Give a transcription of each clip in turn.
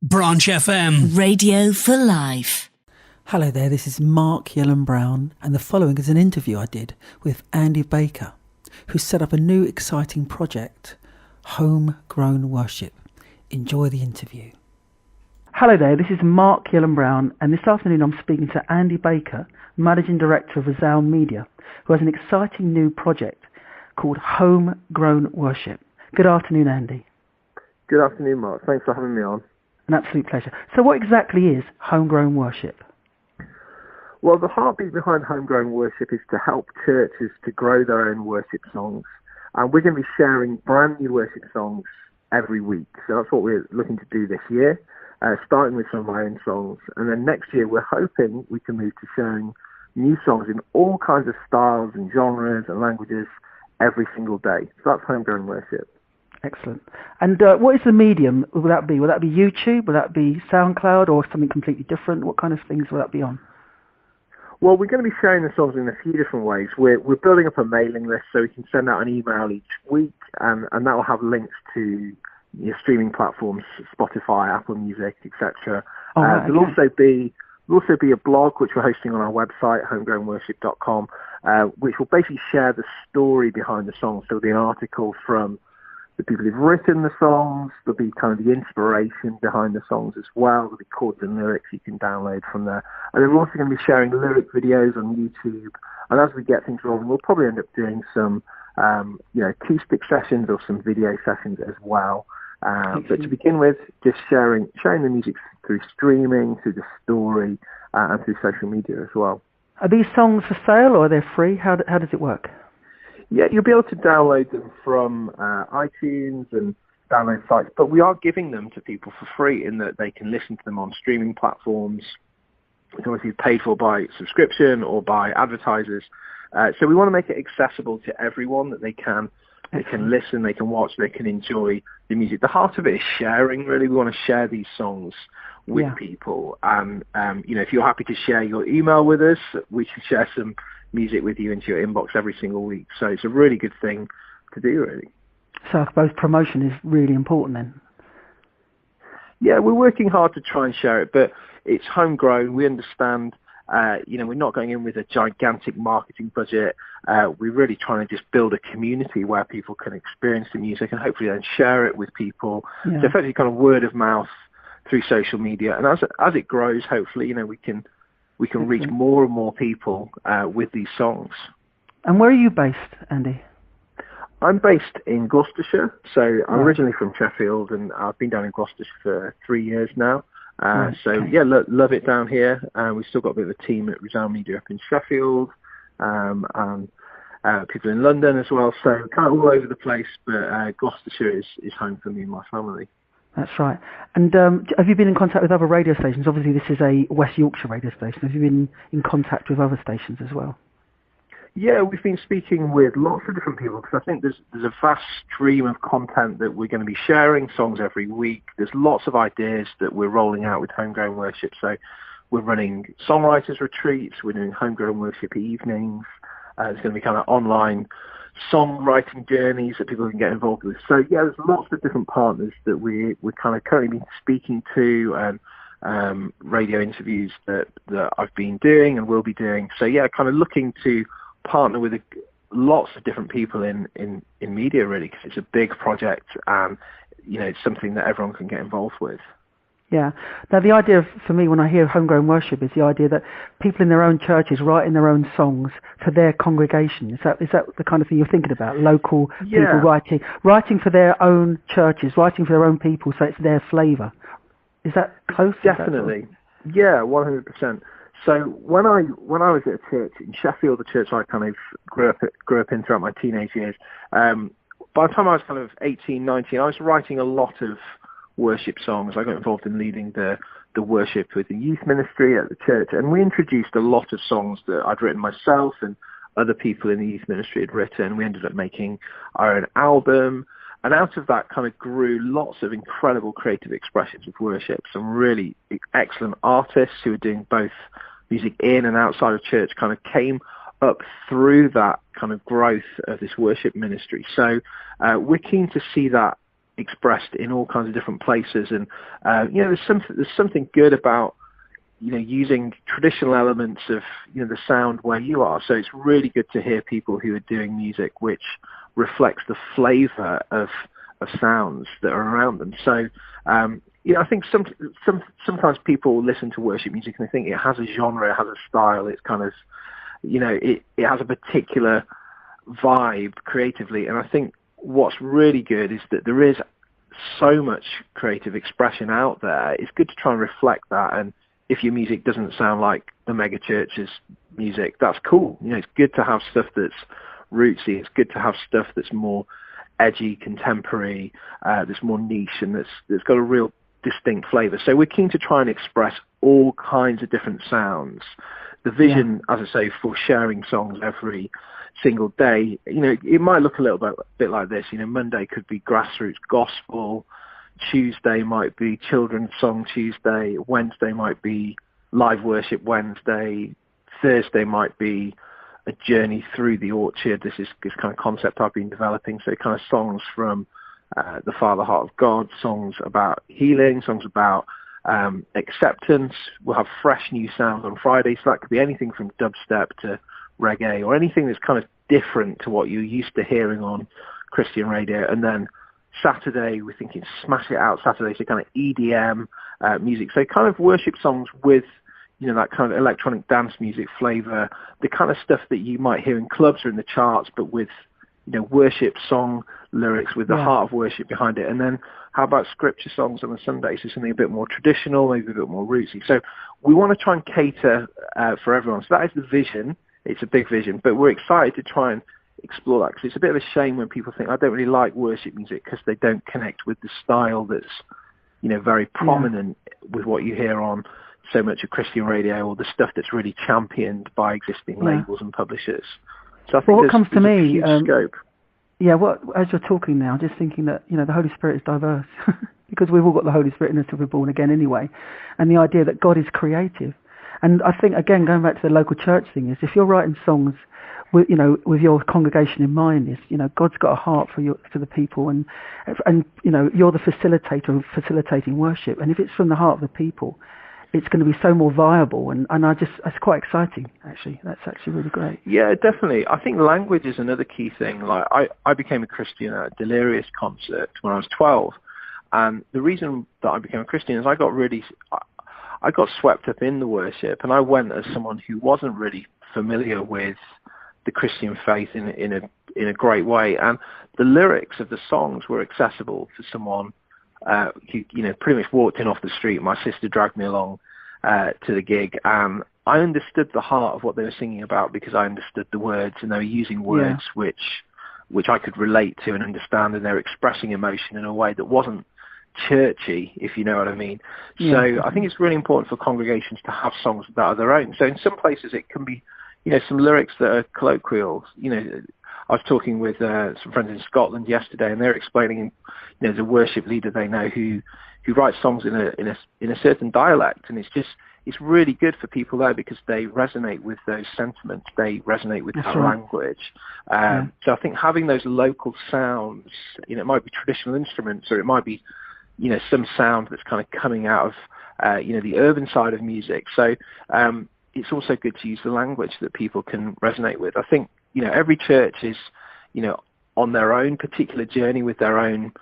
Branch FM. Radio for Life. Hello there, this is Mark Yellen Brown, and the following is an interview I did with Andy Baker, who set up a new exciting project, Homegrown Worship. Enjoy the interview. Hello there, this is Mark Yellen Brown, and this afternoon I'm speaking to Andy Baker, Managing Director of Resound Media, who has an exciting new project called Homegrown Worship. Good afternoon, Andy. Good afternoon, Mark. Thanks for having me on. An absolute pleasure. So what exactly is Homegrown Worship? Well, the heartbeat behind Homegrown Worship is to help churches to grow their own worship songs. And we're going to be sharing brand new worship songs every week. So that's what we're looking to do this year, starting with some of my own songs. And then next year, we're hoping we can move to sharing new songs in all kinds of styles and genres and languages every single day. So that's Homegrown Worship. Excellent. And what is the medium? Will that be? Will that be YouTube? Will that be SoundCloud or something completely different? What kind of things will that be on? Well, we're going to be sharing the songs in a few different ways. We're building up a mailing list so we can send out an email each week, and that will have links to your streaming platforms, Spotify, Apple Music, etc. There'll also be a blog which we're hosting on our website, homegrownworship.com, which will basically share the story behind the songs. So there'll be an article from the people who've written the songs. There'll be kind of the inspiration behind the songs as well. There'll be chords and lyrics you can download from there. And then we're also going to be sharing lyric videos on YouTube. And as we get things rolling, we'll probably end up doing some, acoustic sessions or some video sessions as well. But to begin with, just sharing the music through streaming, through the story, and through social media as well. Are these songs for sale or are they free? How does it work? Yeah, you'll be able to download them from iTunes and download sites, but we are giving them to people for free in that they can listen to them on streaming platforms. It's obviously paid for by subscription or by advertisers. So we want to make it accessible to everyone, that they can listen, they can watch, they can enjoy the music. The heart of it is sharing, really. We want to share these songs with people. And, if you're happy to share your email with us, we can share some music with you into your inbox every single week. So it's a really good thing to do, really. So I suppose promotion is really important then. Yeah, we're working hard to try and share it, but it's homegrown. We understand, we're not going in with a gigantic marketing budget. We're really trying to just build a community where people can experience the music and hopefully then share it with people. Yeah. So effectively kind of word of mouth through social media. And as it grows, hopefully, we can reach more and more people with these songs. And where are you based, Andy? I'm based in Gloucestershire. So I'm originally from Sheffield, and I've been down in Gloucestershire for 3 years now. Love it down here. We've still got a bit of a team at Resound Media up in Sheffield, and people in London as well. So kind of all over the place, but Gloucestershire is home for me and my family. That's right. And have you been in contact with other radio stations? Obviously, this is a West Yorkshire radio station. Have you been in contact with other stations as well? Yeah, we've been speaking with lots of different people because I think there's a vast stream of content that we're going to be sharing, songs every week. There's lots of ideas that we're rolling out with Homegrown Worship. So we're running songwriters retreats. We're doing Homegrown Worship evenings. There's going to be kind of online songwriting journeys that people can get involved with. So yeah, there's lots of different partners that we're kind of currently been speaking to, and radio interviews that I've been doing and will be doing. So yeah, kind of looking to partner with lots of different people in media, really, because it's a big project and it's something that everyone can get involved with. Yeah. Now, the idea for me when I hear Homegrown Worship is the idea that people in their own churches writing their own songs for their congregation. Is that the kind of thing you're thinking about? Local people writing for their own churches, writing for their own people, so it's their flavour. Is that close? Definitely. Yeah, 100%. So when I was at a church in Sheffield, the church I kind of grew up in throughout my teenage years, by the time I was kind of 18, 19, I was writing a lot of worship songs. I got involved in leading the worship with the youth ministry at the church, and we introduced a lot of songs that I'd written myself and other people in the youth ministry had written. We ended up making our own album, and out of that kind of grew lots of incredible creative expressions of worship. Some really excellent artists who were doing both music in and outside of church kind of came up through that kind of growth of this worship ministry. So we're keen to see that expressed in all kinds of different places. And there's something good about using traditional elements of the sound where you are. So it's really good to hear people who are doing music which reflects the flavour of sounds that are around them. So I think sometimes people listen to worship music and they think it has a genre, it has a style, it's kind of it has a particular vibe creatively. And I think what's really good is that there is so much creative expression out there. It's good to try and reflect that. And if your music doesn't sound like the mega church's music, that's cool. It's good to have stuff that's rootsy. It's good to have stuff that's more edgy, contemporary, that's more niche, and that's got a real distinct flavour. So we're keen to try and express all kinds of different sounds. The vision, as I say, for sharing songs every single day, it might look a little bit like this. Monday could be grassroots gospel, Tuesday might be children's song Tuesday, Wednesday might be live worship Wednesday, Thursday might be a journey through the orchard. This is this kind of concept I've been developing. So kind of songs from the Father Heart of God, songs about healing, songs about acceptance. We'll have fresh new sounds on Friday. So that could be anything from dubstep to reggae or anything that's kind of different to what you're used to hearing on Christian radio. And then Saturday, we're thinking smash it out Saturday, so kind of EDM music. So kind of worship songs with, that kind of electronic dance music flavour, the kind of stuff that you might hear in clubs or in the charts, but with, worship song lyrics with the heart of worship behind it. And then how about scripture songs on a Sunday? So something a bit more traditional, maybe a bit more rootsy. So we want to try and cater for everyone. So that is the vision. It's a big vision, but we're excited to try and explore that, because it's a bit of a shame when people think I don't really like worship music because they don't connect with the style that's very prominent with what you hear on so much of Christian radio, or the stuff that's really championed by existing labels and publishers. So I think what comes to me, scope. As you're talking now, just thinking that the Holy Spirit is diverse because we've all got the Holy Spirit in us till we're born again anyway, and the idea that God is creative. And I think, again, going back to the local church thing, is if you're writing songs with your congregation in mind, is God's got a heart for the people, and you're the facilitator of facilitating worship, and if it's from the heart of the people, it's going to be so more viable, and it's quite exciting, actually. That's actually really great. Yeah, definitely. I think language is another key thing. Like I became a Christian at a Delirious concert when I was 12, and the reason that I became a Christian is I got swept up in the worship, and I went as someone who wasn't really familiar with the Christian faith in a great way, and the lyrics of the songs were accessible for someone who pretty much walked in off the street. My sister dragged me along to the gig, and I understood the heart of what they were singing about because I understood the words, and they were using words which I could relate to and understand, and they were expressing emotion in a way that wasn't churchy, if you know what I mean. So I think it's really important for congregations to have songs that are their own. So in some places it can be some lyrics that are colloquial. I was talking with some friends in Scotland yesterday, and they're explaining there's a worship leader they know who writes songs in a certain dialect, and it's really good for people there because they resonate with those sentiments, they resonate with that language. So I think having those local sounds, it might be traditional instruments, or it might be some sound that's kind of coming out of the urban side of music. So it's also good to use the language that people can resonate with. I think every church is on their own particular journey with their own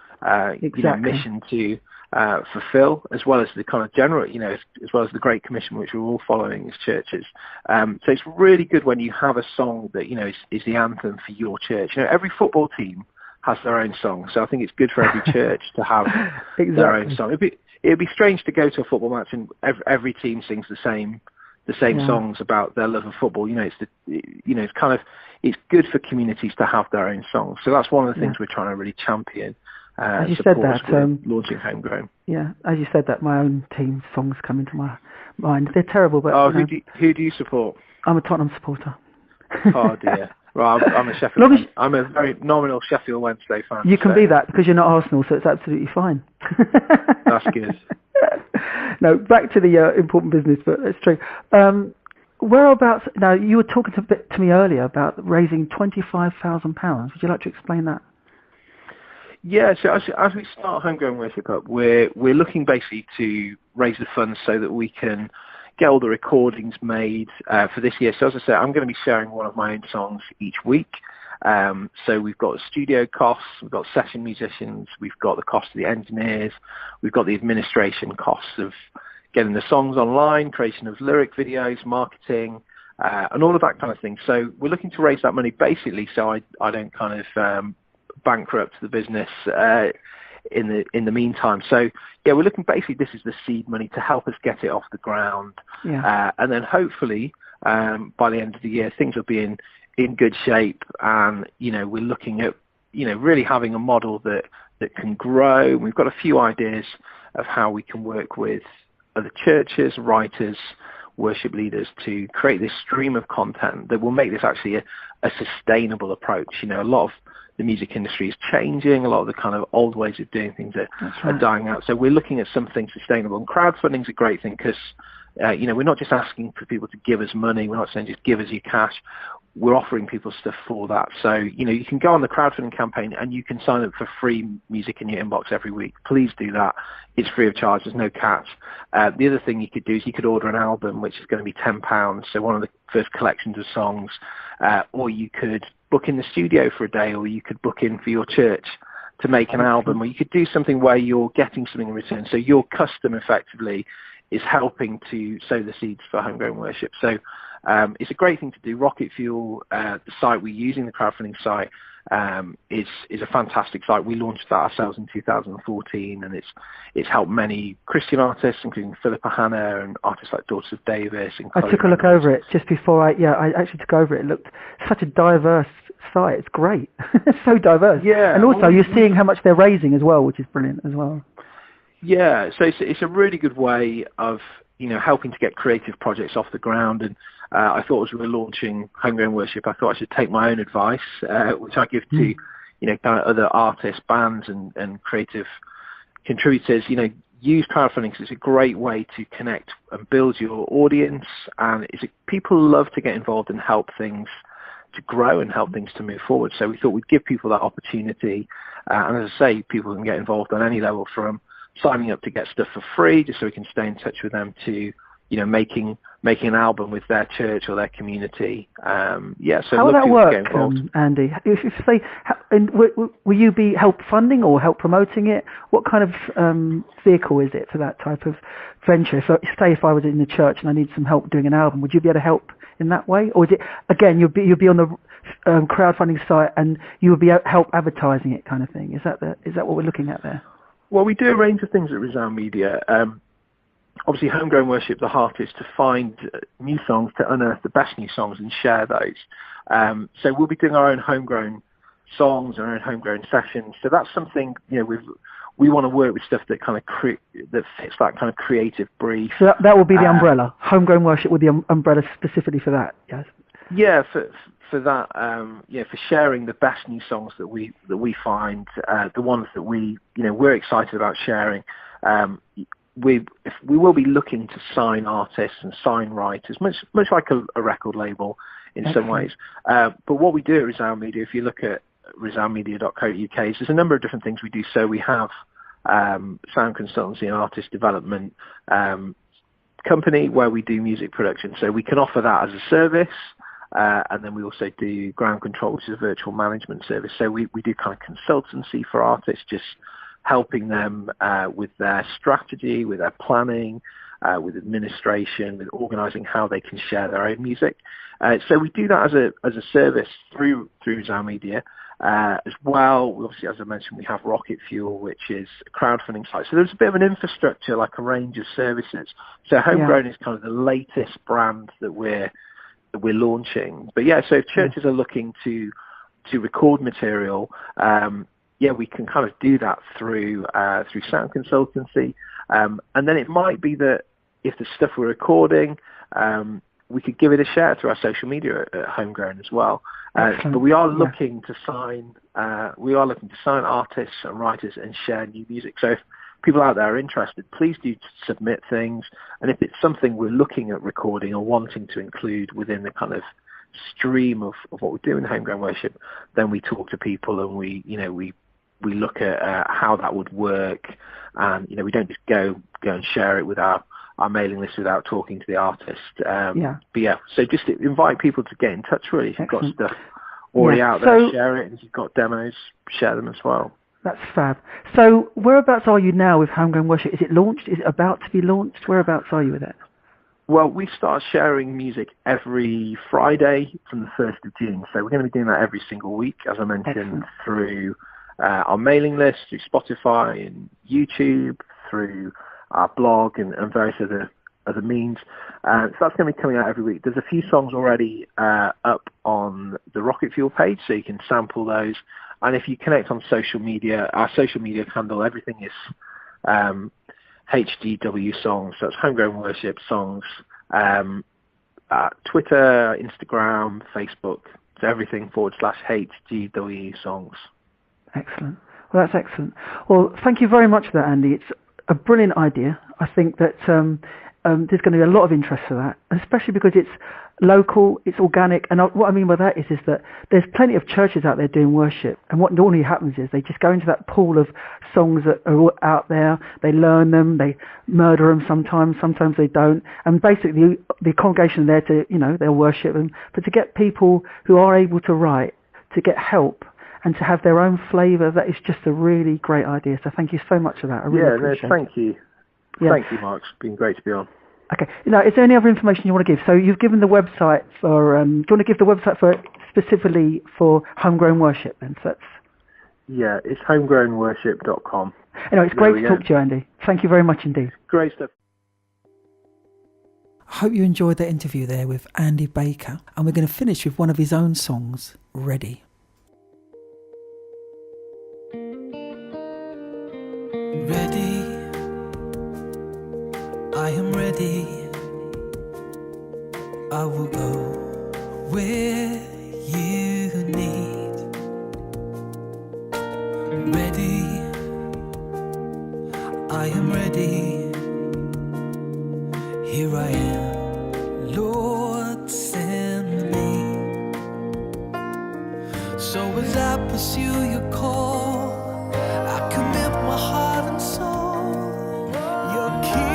mission to fulfill, as well as the kind of general, as well as the Great Commission, which we're all following as churches. So it's really good when you have a song that is the anthem for your church. Every football team has their own song, so I think it's good for every church to have their own song. It'd be strange to go to a football match and every team sings the same songs about their love of football. It's good for communities to have their own songs. So that's one of the things we're trying to really champion. As you said that, launching Homegrown. Yeah, as you said that, my own team's songs come into my mind. They're terrible, but who do you support? I'm a Tottenham supporter. Oh dear. Well, I'm a Sheffield fan. I'm a very nominal Sheffield Wednesday fan. You can be that because you're not Arsenal, so it's absolutely fine. That's good. No, back to the important business, but it's true. Whereabouts? Now, you were talking to me earlier about raising £25,000. Would you like to explain that? Yeah, so as we start Homegrown Worship up, we're looking basically to raise the funds so that we can get all the recordings made for this year. So as I said, I'm going to be sharing one of my own songs each week. So we've got studio costs, we've got session musicians, we've got the cost of the engineers, we've got the administration costs of getting the songs online, creation of lyric videos, marketing, and all of that kind of thing. So we're looking to raise that money basically so I don't kind of bankrupt the business in the meantime. So yeah, we're looking basically, this is the seed money to help us get it off the ground. And then hopefully by the end of the year things will be in good shape, and we're looking at really having a model that can grow. We've got a few ideas of how we can work with other churches, writers, worship leaders to create this stream of content that will make this actually a sustainable approach. A lot of the music industry is changing. A lot of the kind of old ways of doing things are dying out. So we're looking at something sustainable, and crowdfunding is a great thing because we're not just asking for people to give us money. We're not saying just give us your cash. We're offering people stuff for that. So, you can go on the crowdfunding campaign and you can sign up for free music in your inbox every week. Please do that. It's free of charge. There's no catch. The other thing you could do is you could order an album, which is going to be £10. So one of the first collections of songs, or you could book in the studio for a day, or you could book in for your church to make an album, or you could do something where you're getting something in return. So your custom effectively is helping to sow the seeds for Homegrown Worship. So it's a great thing to do. Rocket Fuel, the site we're using, the crowdfunding site, is a fantastic site. We launched that ourselves in 2014, and it's helped many Christian artists, including Philippa Hanna and artists like Daughters of Davis. And I took a look over it just before I actually took over it. It looked such a diverse site. It's great. It's so diverse. Yeah. And also you're seeing how much they're raising as well, which is brilliant as well. Yeah, so it's a really good way of helping to get creative projects off the ground. And I thought as we were launching Homegrown Worship, I thought I should take my own advice, which I give to kind of other artists, bands, and creative contributors. Use crowdfunding because it's a great way to connect and build your audience. And people love to get involved and help things to grow and help things to move forward. So we thought we'd give people that opportunity. And as I say, people can get involved on any level, from signing up to get stuff for free, just so we can stay in touch with them, to making an album with their church or their community. So how will that work, Andy? If say, will you be help funding or help promoting it? What kind of vehicle is it for that type of venture? So, say if I was in the church and I need some help doing an album, would you be able to help in that way, or is it again you'll be on the crowdfunding site and you will be help advertising it, kind of thing? Is that what we're looking at there? Well, we do a range of things at Resound Media. Obviously, Homegrown Worship, the heart is to find new songs, to unearth the best new songs and share those. So we'll be doing our own homegrown songs, our own homegrown sessions. So that's something, we want to work with stuff that kind of that fits that kind of creative brief. So that will be the umbrella. Homegrown Worship with the umbrella specifically for that, yes? Yeah, for that, for sharing the best new songs that we find, the ones that we're excited about sharing. We will be looking to sign artists and sign writers, much like a record label in some ways. But what we do at Resound Media, if you look at resoundmedia.co.uk, there's a number of different things we do. So we have sound consultancy and artist development company where we do music production. So we can offer that as a service. And then we also do ground control, which is a virtual management service. So we do kind of consultancy for artists, just helping them with their strategy, with their planning, with administration, with organising how they can share their own music. So we do that as a service through Resound Media. As well, obviously, as I mentioned, we have Rocket Fuel, which is a crowdfunding site. So there's a bit of an infrastructure, like a range of services. So Homegrown is kind of the latest brand that we're launching. But so if churches are looking to record material, we can kind of do that through sound consultancy. And then it might be that if the stuff we're recording, we could give it a share through our social media at Homegrown as well. But we are looking to sign artists and writers and share new music. So if people out there are interested, please do submit things. And if it's something we're looking at recording or wanting to include within the kind of stream of what we do in Homegrown Worship, then we talk to people and we we look at how that would work, and we don't just go and share it with our mailing list without talking to the artist. But yeah, so just invite people to get in touch. Really, if you've got stuff already out there, share it, and if you've got demos, share them as well. That's fab. So whereabouts are you now with Homegrown Worship? Is it launched? Is it about to be launched? Whereabouts are you with it? Well, we start sharing music every Friday from the 1st of June. So we're going to be doing that every single week, as I mentioned, through our mailing list, through Spotify and YouTube, through our blog and various other means. So that's going to be coming out every week. There's a few songs already up on the Rocket Fuel page, so you can sample those. And if you connect on social media, our social media handle, everything is HGW songs. So it's Homegrown Worship songs. Twitter, Instagram, Facebook. So everything /HGW songs. Excellent. Well, that's excellent. Well, thank you very much for that, Andy. It's a brilliant idea. I think that there's going to be a lot of interest for that, especially because it's local, it's organic. And what I mean by that is that there's plenty of churches out there doing worship. And what normally happens is they just go into that pool of songs that are out there. They learn them. They murder them sometimes. Sometimes they don't. And basically the congregation are there to, they'll worship them. But to get people who are able to write, to get help, and to have their own flavour, that is just a really great idea. So thank you so much for that. I really appreciate it. Thank you. Yeah. Thank you, Mark. It's been great to be on. Okay. Now, is there any other information you want to give? So you've given the website for, do you want to give the website for specifically for Homegrown Worship? And so yeah, it's homegrownworship.com. Anyway, it's great to talk to you, Andy. Thank you very much indeed. Great stuff. I hope you enjoyed that interview there with Andy Baker. And we're going to finish with one of his own songs, Ready. Ready, I am ready. I will go where you need. Ready, I am ready. Here I am, Lord, send me. So as I pursue your call, I commit my heart and soul. Your kingdom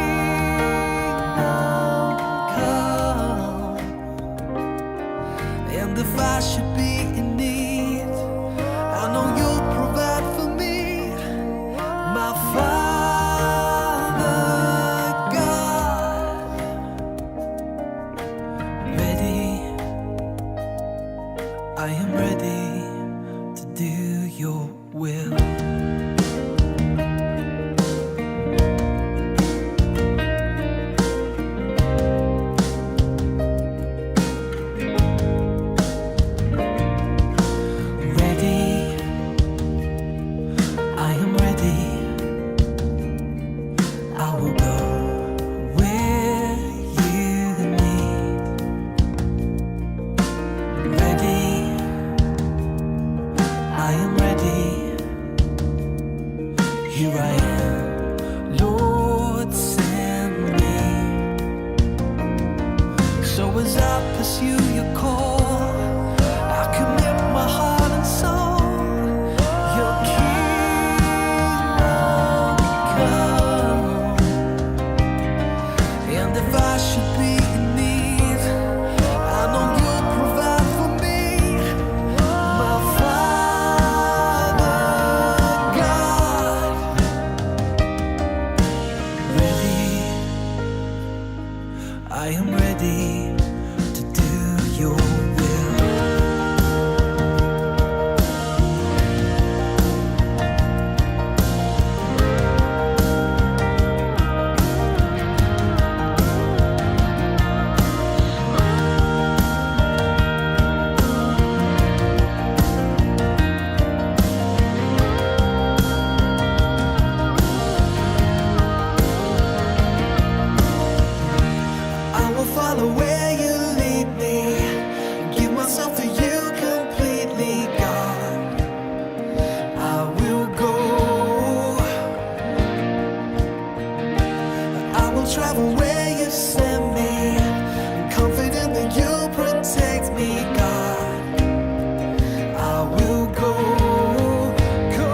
come. And if I should be in need, I know you'll provide for me. My Father God. Ready, I am ready to do your will. I am ready to do your will. I will follow where you lead me. Give myself to you completely, God. I will go. I will travel where you send me. Confident that you'll protect me, God. I will go, go.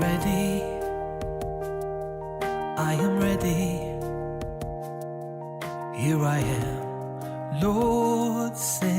ready. I am ready. Here I am, Lord, say